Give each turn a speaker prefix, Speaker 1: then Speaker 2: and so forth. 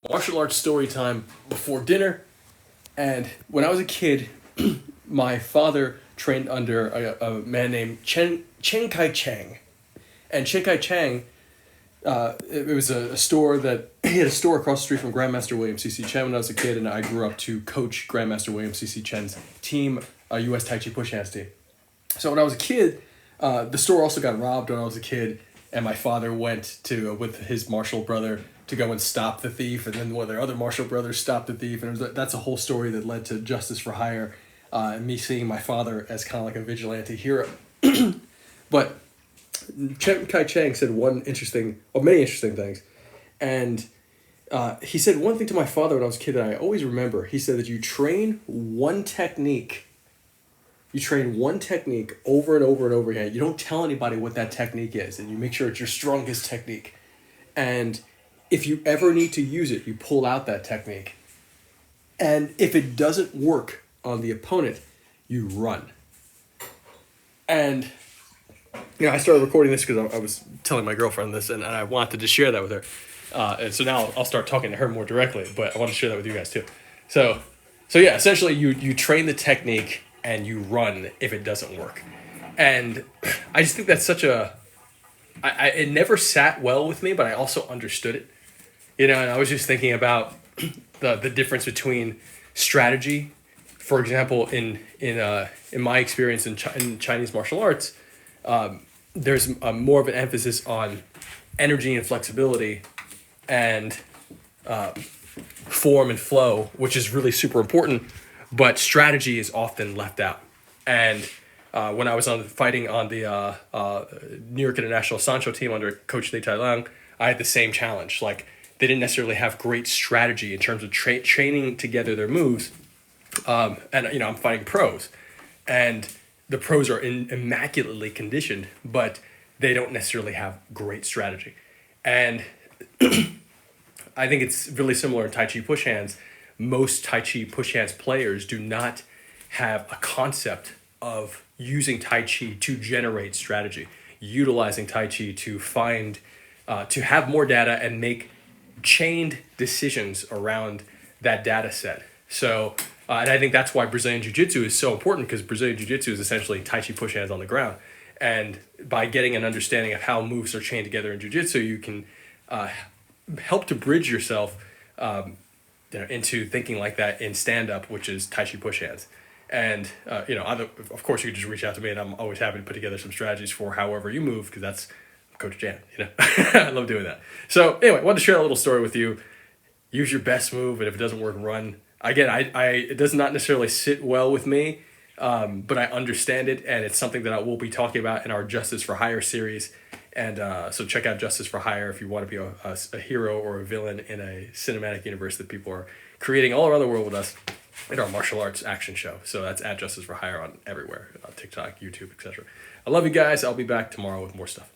Speaker 1: martial arts story time before dinner. And when I was a kid, my father trained under a man named Chang. And Chiang Kai Chang, it was a store that he had a store across the street from Grandmaster William C.C. Chen when I was a kid, and I grew up to coach Grandmaster William C.C. Chen's team, U.S. Tai Chi Push Hands team. So when I was a kid, the store also got robbed when I was a kid, and my father went to with his martial brother to go and stop the thief, and then one of their other martial brothers stopped the thief, and that's a whole story that led to Justice for Hire, and me seeing my father as kind of like a vigilante hero. But Chiang Kai Chang said many interesting things, and he said one thing to my father when I was a kid that I always remember. He said that you train one technique over and over and over again. You don't tell anybody what that technique is, and you make sure it's your strongest technique. And if you ever need to use it, you pull out that technique. And if it doesn't work on the opponent, you run. And I started recording this because I was telling my girlfriend this, and I wanted to share that with her. And so now I'll start talking to her more directly, but I want to share that with you guys too. So yeah, essentially you train the technique and you run if it doesn't work. And I just think that's such it never sat well with me, but I also understood it. And I was just thinking about the difference between strategy. For example, in my experience in Chinese martial arts, there's more of an emphasis on energy and flexibility and form and flow, which is really super important, but strategy is often left out. And when I was fighting on the New York International Sancho team under Coach Li Tai-lang, I had the same challenge. Like, they didn't necessarily have great strategy in terms of training together their moves. And I'm fighting pros, and the pros are immaculately conditioned, but they don't necessarily have great strategy. And I think it's really similar in Tai Chi push hands. Most Tai Chi push hands players do not have a concept of using Tai Chi to generate strategy, utilizing Tai Chi to find, to have more data and make chained decisions around that data set. So, and I think that's why Brazilian Jiu-Jitsu is so important, because Brazilian Jiu-Jitsu is essentially Tai Chi push hands on the ground. And by getting an understanding of how moves are chained together in Jiu-Jitsu, you can help to bridge yourself into thinking like that in stand-up, which is Tai Chi push hands. And, of course, you can just reach out to me, and I'm always happy to put together some strategies for however you move, because that's Coach Jan. I love doing that. So anyway, I wanted to share a little story with you. Use your best move, and if it doesn't work, run. Again, it does not necessarily sit well with me, but I understand it, and it's something that I will be talking about in our Justice for Hire series. And so check out Justice for Hire if you want to be a hero or a villain in a cinematic universe that people are creating all around the world with us in our martial arts action show. So that's at Justice for Hire on everywhere, TikTok, YouTube, etc. I love you guys. I'll be back tomorrow with more stuff.